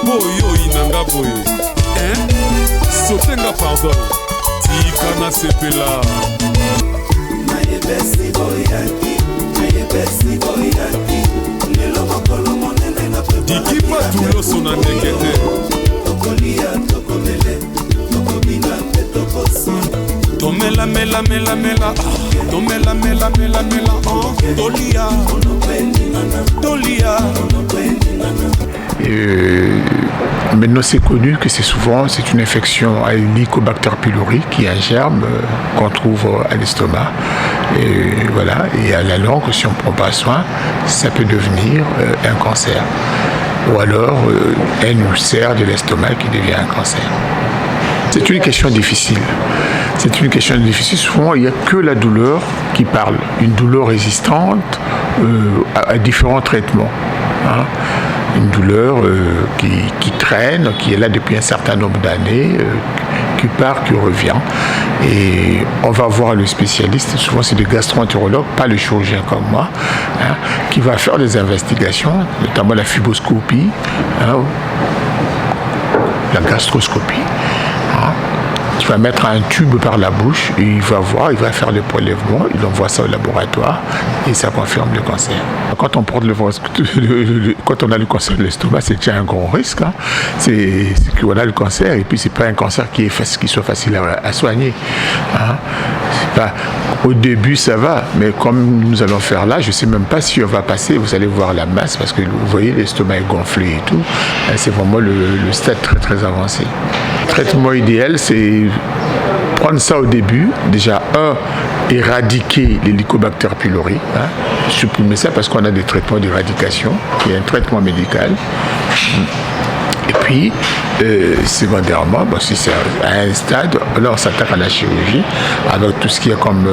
Boyo inanga boye. Sotenga pardon. Tika na sepela. Mayebesi boyaki. Mayebesi boyaki. Lelo makolo monene na pepa. Dikipa tuloso na ndekete. Tokolia tokomele. Tokobina te tokosa. Tomela mela mela mela. Tomela mela mela mela. Tolia. Tolia. Maintenant, c'est connu que c'est une infection à Helicobacter pylori, qui est un germe qu'on trouve à l'estomac. Et voilà. Et à la longue, si on ne prend pas soin, ça peut devenir un cancer. Ou alors un ulcère de l'estomac qui devient un cancer. C'est une question difficile. C'est une question difficile. Souvent, il n'y a que la douleur qui parle. Une douleur résistante à différents traitements. Hein. Une douleur qui traîne, qui est là depuis un certain nombre d'années, qui part, qui revient. Et on va voir le spécialiste, souvent c'est le gastro-entérologue, pas le chirurgien comme moi, hein, qui va faire des investigations, notamment la fibroscopie, hein, la gastroscopie. Hein. Tu vas mettre un tube par la bouche et il va voir, il va faire le prélèvement, il envoie ça au laboratoire et ça confirme le cancer. Quand on porte quand on a le cancer de l'estomac, c'est déjà un grand risque. Hein. C'est qu'on a le cancer et puis c'est pas un cancer qui soit facile à soigner. Hein. Pas, au début ça va, mais comme nous allons faire là, je sais même pas si on va passer. Vous allez voir la masse parce que vous voyez l'estomac est gonflé et tout. C'est vraiment le stade très très avancé. Le traitement idéal, c'est prendre ça au début, déjà éradiquer l'Helicobacter pylori, hein, supprimer ça parce qu'on a des traitements d'éradication, il y a un traitement médical. Et puis, secondairement, si c'est à un stade, là on s'attaque à la chirurgie avec tout ce qu'il y a comme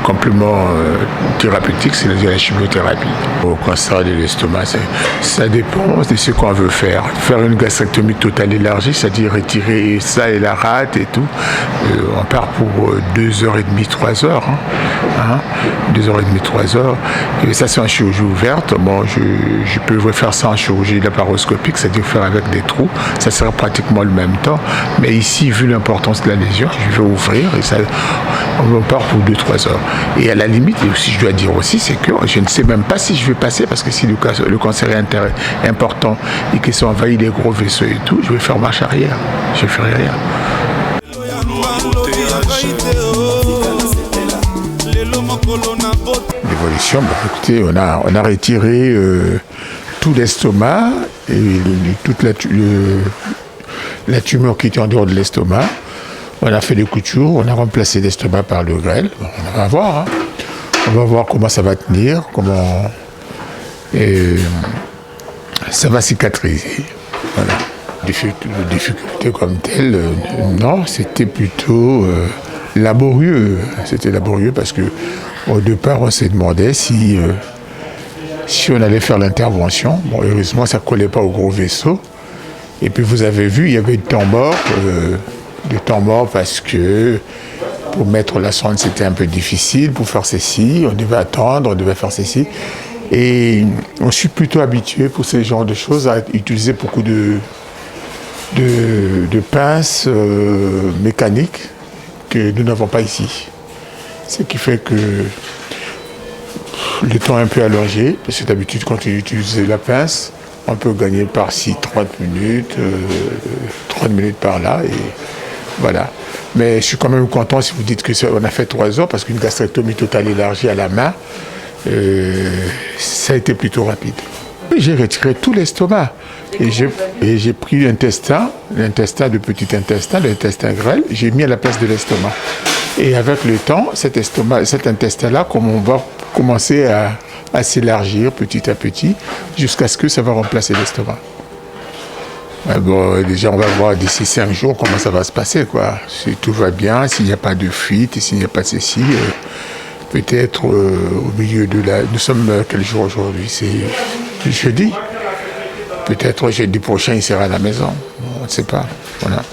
complément thérapeutique, c'est-à-dire la chimiothérapie. Au cancer de l'estomac, ça dépend de ce qu'on veut faire. Faire une gastrectomie totale élargie, c'est-à-dire retirer ça et la rate et tout, on part pour 2h30, 3 heures. Hein, 2h30, 3 heures. Et ça, c'est en chirurgie ouverte. Bon, je peux refaire ça en chirurgie laparoscopique, c'est-à-dire faire avec des trous. Ça sera pratiquement le même temps. Mais ici, vu l'importance de la lésion, je vais ouvrir et ça, on part pour 2-3 heures. Et à la limite, et aussi, je dois dire aussi, c'est que je ne sais même pas si je vais passer, parce que si le cancer est important et qu'ils sont envahis des gros vaisseaux et tout, je vais faire marche arrière. Je ne ferai rien. L'évolution, écoutez, on a retiré tout l'estomac et toute la tumeur qui était en dehors de l'estomac. On a fait des coutures, on a remplacé l'estomac par le grêle. On va voir, hein. On va voir comment ça va tenir, comment ça va cicatriser. Voilà. Difficulté comme telle, non, c'était plutôt laborieux. C'était laborieux parce que au départ, on s'est demandé si on allait faire l'intervention. Bon, heureusement, ça ne collait pas au gros vaisseau. Et puis, vous avez vu, il y avait du temps mort. Parce que pour mettre la sonde, c'était un peu difficile. Pour faire ceci, on devait attendre, on devait faire ceci. Et on suis plutôt habitué pour ce genre de choses à utiliser beaucoup de pinces mécaniques que nous n'avons pas ici. Ce qui fait que le temps est un peu allongé, parce que d'habitude, quand on utilise la pince, on peut gagner par-ci 30 minutes, 30 minutes par là, et voilà. Mais je suis quand même content si vous dites qu'on a fait 3 heures, parce qu'une gastrectomie totale élargie à la main, ça a été plutôt rapide. J'ai retiré tout l'estomac et j'ai pris l'intestin, de petit intestin, l'intestin grêle, j'ai mis à la place de l'estomac. Et avec le temps, cet intestin-là, comme on va commencer à s'élargir petit à petit, jusqu'à ce que ça va remplacer l'estomac. Bon, déjà, on va voir d'ici 5 jours comment ça va se passer, quoi. Si tout va bien, s'il n'y a pas de fuite, et s'il n'y a pas de ceci, peut-être au milieu de la... Nous sommes quel jour aujourd'hui? C'est jeudi. Peut-être jeudi prochain, il sera à la maison. On ne sait pas. Voilà.